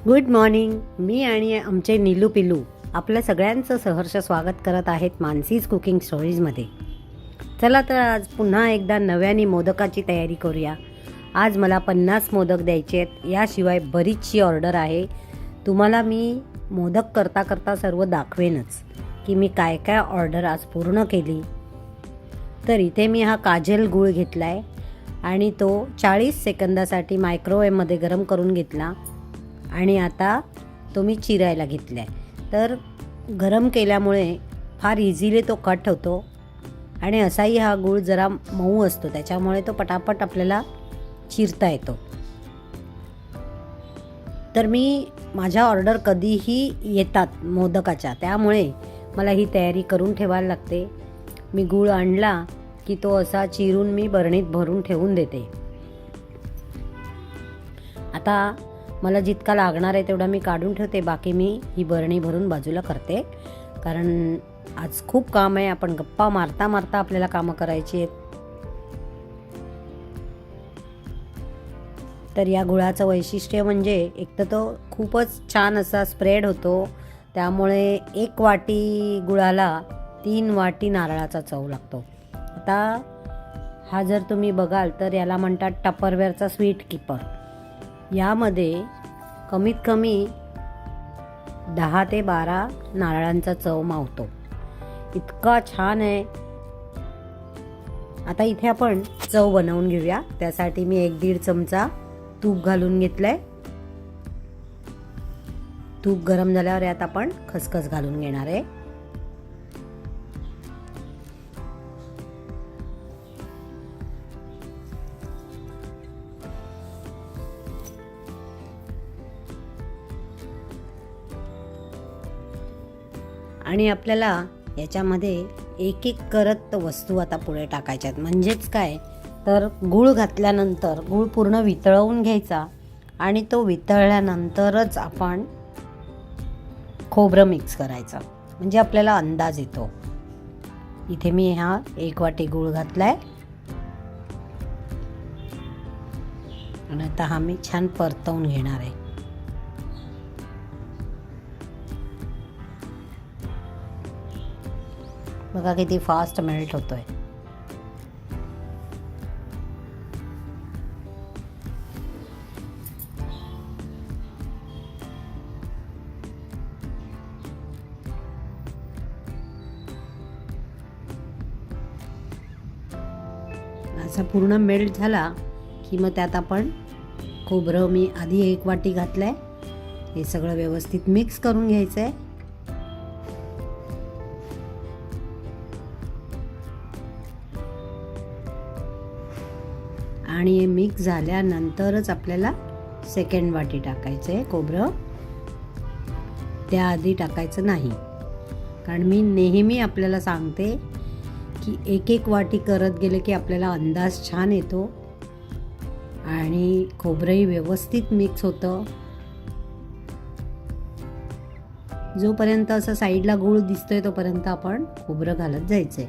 Good morning. मी आणि आमचे नीलू पिल्लू आपल्या सगळ्यांचं सहर्ष स्वागत करत आहेत मानसीज कुकिंग स्टोरीजमध्ये. चला तर आज पुन्हा एकदा नव्याने मोदकाची तयारी करूया. आज मला 50 मोदक द्यायचे आहेत. याशिवाय बरीचशी ऑर्डर आहे. तुम्हाला मी मोदक करता करता सर्व दाखवेनच की मी काय काय ऑर्डर आज पूर्ण केली. तर इथे मी हा काजल गूळ घेतला आहे आणि तो 40 सेकंदासाठी मायक्रोवेव्हमध्ये गरम करून घेतला आणि आता तो मी चिरायला घेतला आहे. तर गरम केल्यामुळे फार इझिली तो कट होतो आणि असाही हा गूळ जरा मऊ असतो, त्याच्यामुळे तो पटापट आपल्याला चिरता येतो. तर माझ्या ऑर्डर कधीही येतात मोदकाच्या, त्यामुळे मला ही तयारी करून ठेवायला लागते. मी गूळ आणला की तो असा चिरून मी बरणीत भरून ठेवून देते. आता मला जितका लागणार आहे तेवढा मी काढून ठेवते, बाकी मी ही बरणी भरून बाजूला करते. कारण आज खूप काम आहे. आपण गप्पा मारता मारता आपल्याला कामं करायची आहेत. तर या गुळाचं वैशिष्ट्य म्हणजे एक तर तो खूपच छान असा स्प्रेड होतो, त्यामुळे 1 वाटी गुळाला 3 वाटी नारळाचा चव लागतो. आता हा जर तुम्ही बघाल तर याला म्हणतात टपरवेअरचा स्वीट कीपर. यामध्ये कमीत कमी 10 ते 12 नारळांचा चव मावतो. इतका छान आहे. आता इथे आपण चव बनवून घेऊया. त्यासाठी मी 1-1.5 चमचा तूप घालून घेतलंय. तूप गरम झाल्यावर यात आपण खसखस घालून घेणार आहे. आणि आपल्याला याच्यामध्ये एक एक करत वस्तू आता पुढे टाकायच्या आहेत. म्हणजेच काय तर गूळ घातल्यानंतर गूळ पूर्ण वितळवून घ्यायचा आणि तो वितळल्यानंतरच आपण खोबरं मिक्स करायचं, म्हणजे आपल्याला अंदाज येतो. इथे मी 1 वाटी गूळ घातलाय आणि आता हा मी छान परतवून घेणार आहे. बघा किती फास्ट मेल्ट होतोय. असा पूर्ण मेल्ट झाला की मग त्यात आपण खोबरं मी आधी 1 वाटी घातलंय. हे सगळं व्यवस्थित मिक्स करून घ्यायचं आहे. आणि हे मिक्स झाल्यानंतरच आपल्याला 2nd वाटी टाकायचं आहे खोबरं. त्याआधी टाकायचं नाही. कारण मी नेहमी आपल्याला सांगते की 1-1 वाटी करत गेले की आपल्याला अंदाज छान येतो आणि खोबरंही व्यवस्थित मिक्स होतं. जोपर्यंत असं साईडला गूळ दिसतोय तोपर्यंत आपण खोबरं घालत जायचंय.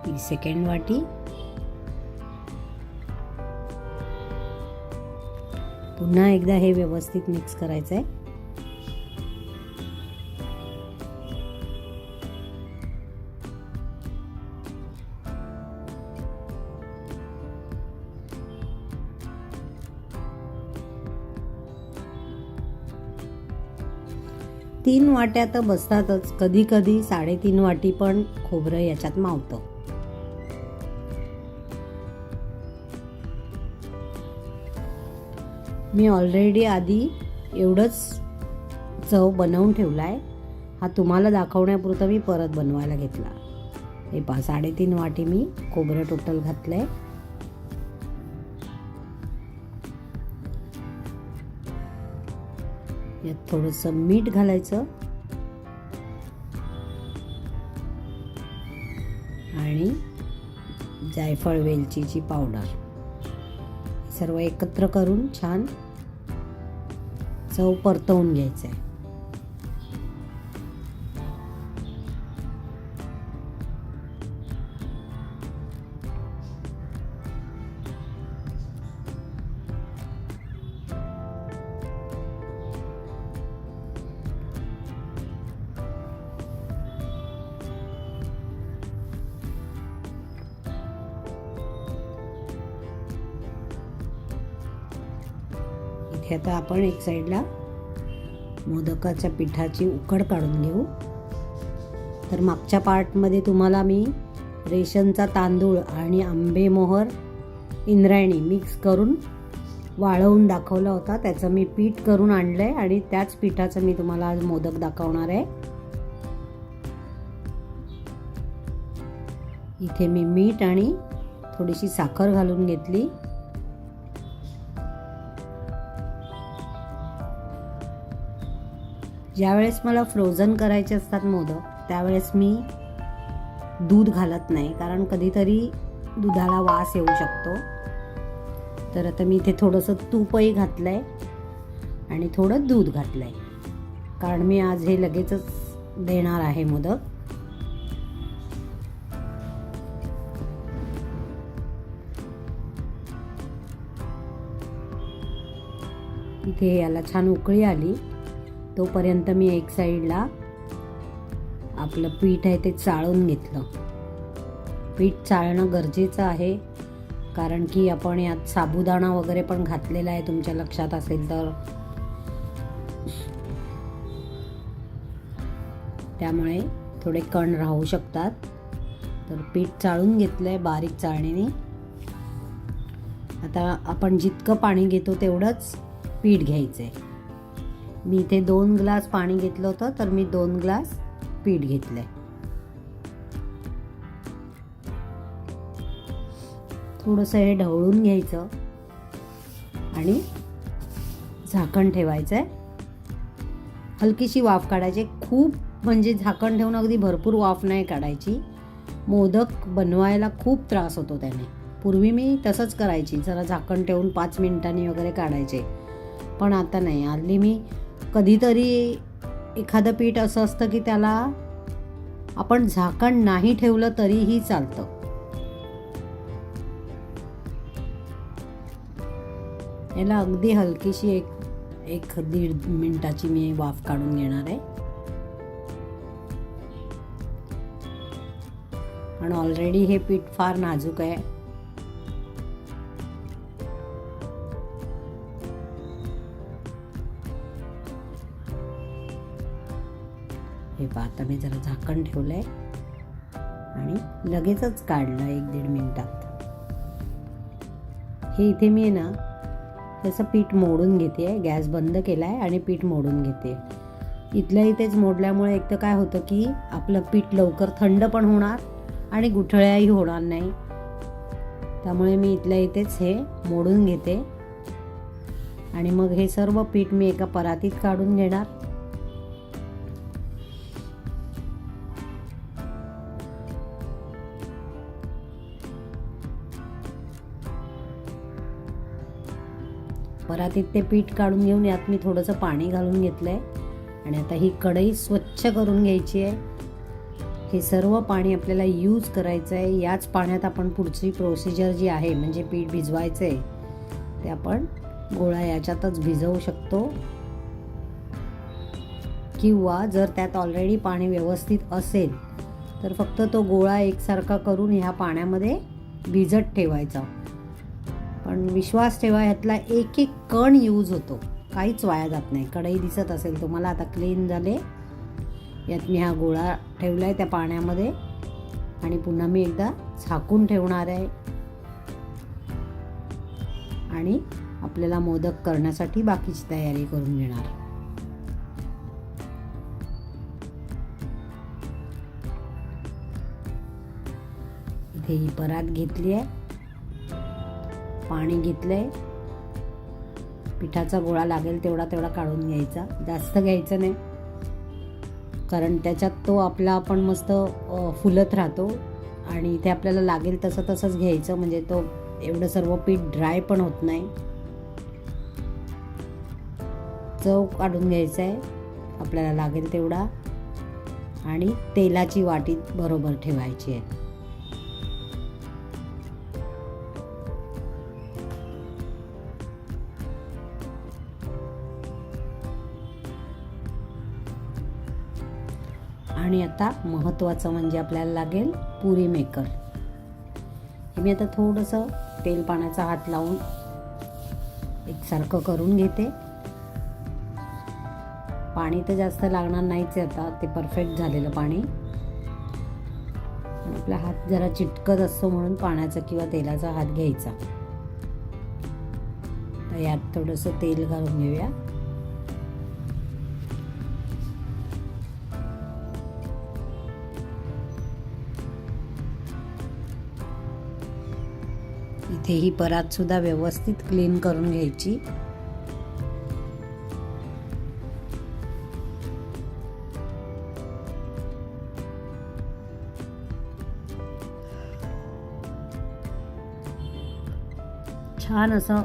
ही 2nd वाटी. पुन्हा एकदा हे व्यवस्थित मिक्स करायचं आहे. तीन वाट्या तर बसतातच, कधी कधी 3.5 वाटी पण खोबरं याच्यात मावतं. मी ऑलरेडी आधी एवढंच चव बनवून ठेवला आहे. हा तुम्हाला दाखवण्यापुरता मी परत बनवायला घेतला. हे 3.5 वाटी मी खोबरं टोटल घातलं आहे. यात थोडंसं मीठ घालायचं आणि जायफळ वेलचीची पावडर सर्व एकत्र करून छान चव परतवून घ्यायचं आहे. हे आता आपण एक साईडला मोदकाच्या पिठाची उकड काढून घेऊ. तर मागच्या पार्टमध्ये तुम्हाला मी रेशनचा तांदूळ आणि आंबेमोहर इंद्रायणी मिक्स करून वाळवून दाखवला होता. त्याचं मी पीठ करून आणलं आहे आणि त्याच पिठाचं मी तुम्हाला आज मोदक दाखवणार आहे. इथे मी मीठ आणि थोडीशी साखर घालून घेतली. ज्यावेळेस मला फ्रोझन करायचे असतात मोदक त्यावेळेस मी दूध घालत नाही, कारण कधीतरी दुधाला वास येऊ शकतो. तर आता मी इथे थोडंसं तूपही घातलं आहे आणि थोडं दूध घातलं आहे, कारण मी आज हे लगेचच देणार आहे मोदक. इथे याला छान उकळी आली तोपर्यंत मी एक साईडला आपलं पीठ आहे ते चाळून घेतलं. पीठ चाळणं गरजेचं आहे, कारण की आपण यात साबुदाणा वगैरे पण घातलेला आहे, तुमच्या लक्षात असेल तर. त्यामुळे थोडे कण राहू शकतात. तर पीठ चाळून घेतलंय बारीक चाळणीने. आता आपण जितकं पाणी घेतो तेवढंच पीठ घ्यायचंय. मी इथे 2 ग्लास पाणी घेतलं होतं, तर मी 2 ग्लास पीठ घेतलंय. थोडंसं हे ढवळून घ्यायचं आणि झाकण ठेवायचं आहे. हलकीशी वाफ काढायची, खूप म्हणजे झाकण ठेवून अगदी भरपूर वाफ नाही काढायची. मोदक बनवायला खूप त्रास होतो त्याने. पूर्वी मी तसंच करायची, जरा झाकण ठेवून 5 मिनिटांनी वगैरे काढायचे, पण आता नाही. हल्ली मी कधीतरी एखादं पीठ असं असतं की त्याला आपण झाकण नाही ठेवलं तरीही चालतं. याला अगदी हलकीशी एक 1.5 मिनिटाची मी वाफ काढून घेणार आहे. आणि ऑलरेडी हे पीठ फार नाजूक आहे. हे पहा, आता मी जरा झाकण ठेवलंय आणि लगेचच काढलं 1-1.5 मिनिटात. हे इथे मी आहे ना त्याचं पीठ मोडून घेते. गॅस बंद केलाय आणि पीठ मोडून घेते. इथल्या इथेच मोडल्यामुळे एक तर काय होतं की आपलं पीठ लवकर थंड पण होणार आणि गुठळ्याही होणार नाही. त्यामुळे मी इथल्या इथेच हे मोडून घेते आणि मग हे सर्व पीठ मी एका परातीत काढून घेणार. परातीत ते पीठ काढून घेऊन यात मी थोडंसं पाणी घालून घेतलंय आणि आता ही कढई स्वच्छ करून घ्यायची आहे. हे सर्व पाणी आपल्याला यूज करायचं आहे. याच पाण्यात आपण पुढची प्रोसिजर जी आहे म्हणजे पीठ भिजवायचं आहे ते आपण गोळा याच्यातच भिजवू शकतो, किंवा जर त्यात ऑलरेडी पाणी व्यवस्थित असेल तर फक्त तो गोळा एकसारखा करून ह्या पाण्यामध्ये भिजत ठेवायचा. पण विश्वास ठेवा, ह्यातला एक कण यूज होतो, काहीच वाया जात नाही. कढई दिसत असेल तुम्हाला, आता क्लीन झाले. यात मी हा गोळा ठेवला आहे त्या पाण्यामध्ये आणि पुन्हा मी एकदा झाकून ठेवणार आहे आणि आपल्याला मोदक करण्यासाठी बाकीची तयारी करून घेणार. इथे ही परात घेतली आहे, पाणी घेतलंय, पिठाचा गोळा लागेल तेवढा काढून घ्यायचा, जास्त घ्यायचं नाही, कारण त्याच्यात तो आपला आपण मस्त फुलत राहतो. आणि इथे आपल्याला लागेल तसंच घ्यायचं, म्हणजे तो एवढं सर्व पीठ ड्राय पण होत नाही. चव काढून घ्यायचा आहे आपल्याला लागेल तेवढा आणि तेलाची वाटी बरोबर ठेवायची आहे. आणि आता महत्त्वाचं म्हणजे आपल्याला लागेल पुरी मेकर. मी आता थोडंसं तेल पाण्याचा हात लावून एक एकसारखं करून घेते. पाणी तर जास्त लागणार नाहीच आहे आता, ते परफेक्ट झालेलं पाणी. आपला हात जरा चिटकत असतो म्हणून पाण्याचा किंवा तेलाचा हात घ्यायचा. तर यात थोडंसं तेल घालून घेऊया. इथे ही परात सुद्धा व्यवस्थित क्लीन करून घ्यायची. छान असं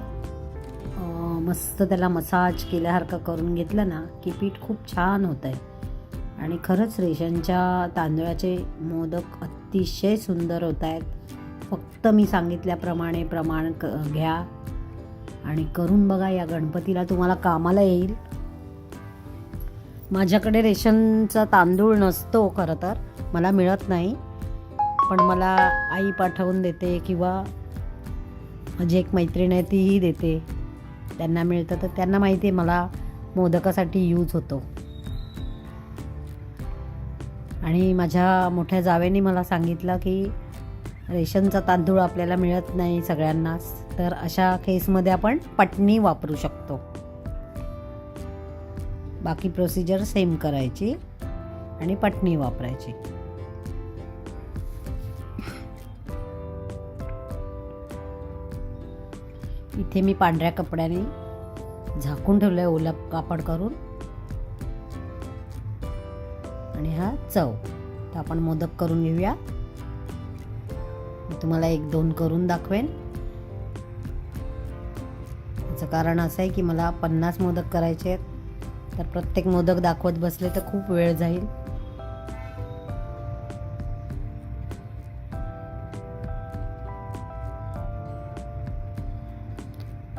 मस्त त्याला मसाज केल्यासारखं करून घेतलं ना की पीठ खूप छान होतं आहे. आणि खरंच रेशनच्या तांदळाचे मोदक अतिशय सुंदर होत आहेत. फक्त मी सांगितल्याप्रमाणे प्रमाण घ्या आणि करून बघा. या गणपतीला तुम्हाला कामाला येईल. माझ्याकडे रेशनचा तांदूळ नसतो, खरं तर मला मिळत नाही, पण मला आई पाठवून देते किंवा माझी एक मैत्रीण आहे तीही देते. त्यांना मिळतं तर त्यांना माहिती आहे मला मोदकासाठी यूज होतो. आणि माझ्या मोठ्या जावेने मला सांगितलं की रेशनचा तांदूळ आपल्याला मिळत नाही सगळ्यांनाच, तर अशा केसमध्ये आपण पटणी वापरू शकतो. बाकी प्रोसिजर सेम करायची आणि पटणी वापरायची. इथे मी पांढऱ्या कपड्याने झाकून ठेवलं आहे ओलं कापड करून. आणि हा चव. तर आपण मोदक करून घेऊया. मी तुम्हाला 1-2 करून दाखवेन. याचं कारण असं आहे की मला 50 मोदक करायचे आहेत, तर प्रत्येक मोदक दाखवत बसले तर खूप वेळ जाईल.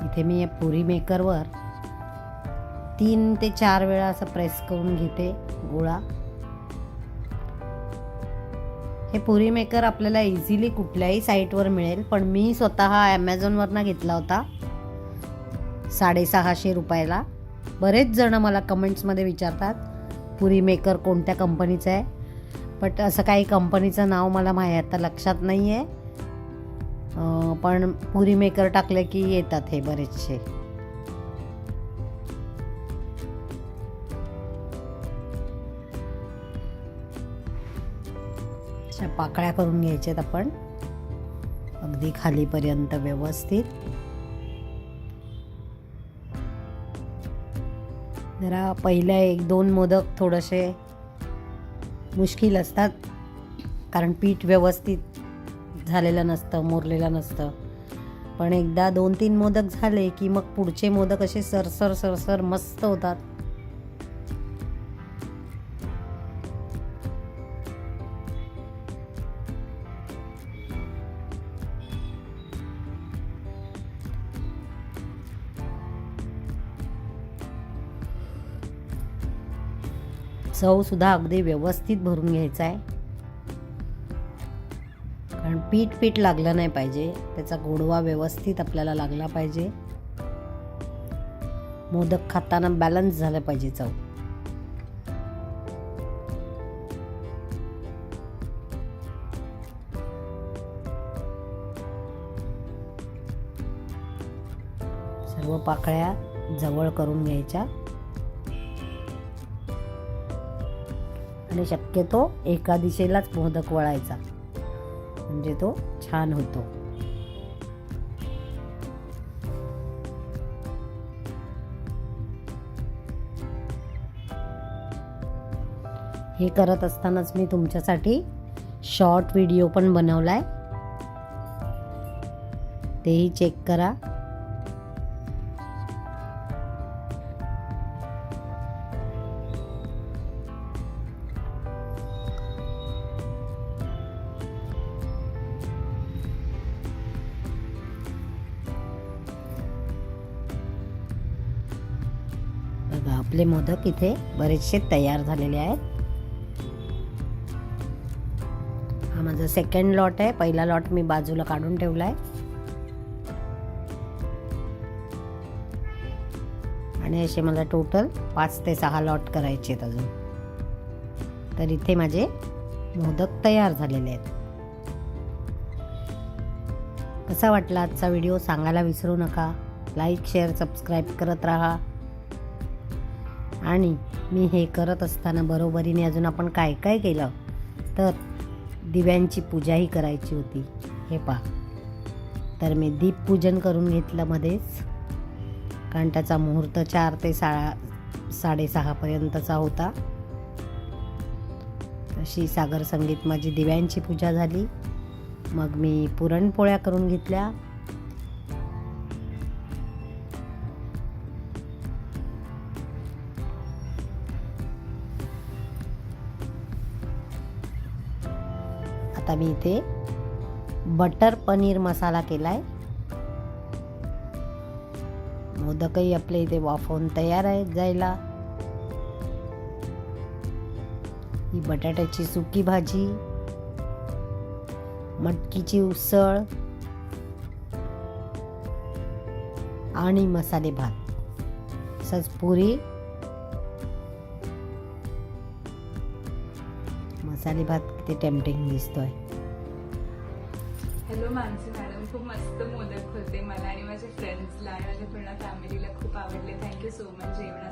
इथे मी या पुरी मेकरवर 3 ते 4 वेळा असं प्रेस करून घेते गोळा. हे पुरी मेकर आपल्याला इझिली कुठल्याही साईटवर मिळेल, पण मी स्वतः ॲमेझॉनवरनं घेतला होता 650 रुपयाला. बरेच जण मला कमेंट्समध्ये विचारतात पुरी मेकर कोणत्या कंपनीचं आहे, बट असं काही कंपनीचं नाव मला माहीत आता लक्षात नाही आहे. पण पुरी मेकर टाकले की येतात हे बरेचसे. अशा पाकळ्या करून घ्यायच्यात आपण अगदी खालीपर्यंत व्यवस्थित. जरा पहिल्या 1-2 मोदक थोडेसे मुश्किल असतात, कारण पीठ व्यवस्थित झालेलं नसतं, मुरलेलं नसतं. पण एकदा 2-3 मोदक झाले की मग पुढचे मोदक असे सरसर सरसर मस्त होतात. चव सुद्धा अगदी व्यवस्थित भरून घ्यायचा आहे, कारण पीठ लागलं नाही पाहिजे. त्याचा गोडवा व्यवस्थित आपल्याला लागला पाहिजे. मोदक खाताना बॅलन्स झालं पाहिजे चव. सर्व पाकळ्या जवळ करून घ्यायच्या आणि शक्यतो एका दिशेलाच मोदक वळायचा, म्हणजे तो छान होतो. हे करत असतानाच मी तुमच्यासाठी शॉर्ट व्हिडिओ पण बनवलाय, तेही चेक करा. बघा आपले मोदक इथे बरेचसे तयार झालेले आहेत. हा माझा सेकंड लॉट आहे. पहिला लॉट मी बाजूला काढून ठेवलाय. आणि असे मला टोटल 5 ते 6 लॉट करायचे आहेत अजून. तर इथे माझे मोदक तयार झालेले आहेत. कसा वाटला आजचा व्हिडिओ सांगायला विसरू नका. लाईक, शेअर, सबस्क्राईब करत राहा. आणि मी हे करत असताना बरोबरीने अजून आपण काय काय केलं तर दिव्यांची पूजाही करायची होती. हे पहा, तर मी दीपपूजन करून घेतलं मध्येच, कारण त्याचा मुहूर्त 4 ते 6:30 पर्यंतचा होता. तशी सागर संगीत माझी दिव्यांची पूजा झाली. मग मी पुरणपोळ्या करून घेतल्या. आता मी इथे बटर पनीर मसाला केलाय. मोदकही आपले इथे वाफवून तयार आहेत जायला. ही बटाट्याची सुकी भाजी, मटकीची उसळ आणि मसाले भात, तसंच पुरी. मसाले भात किती टेम्पटिंग दिसतोय. हॅलो मानसी मॅडम, खूप मस्त मोदक होते. मला आणि माझ्या फ्रेंड्सला आणि माझ्या पूर्ण फॅमिलीला खूप आवडले. थँक्यू सो मच जेवण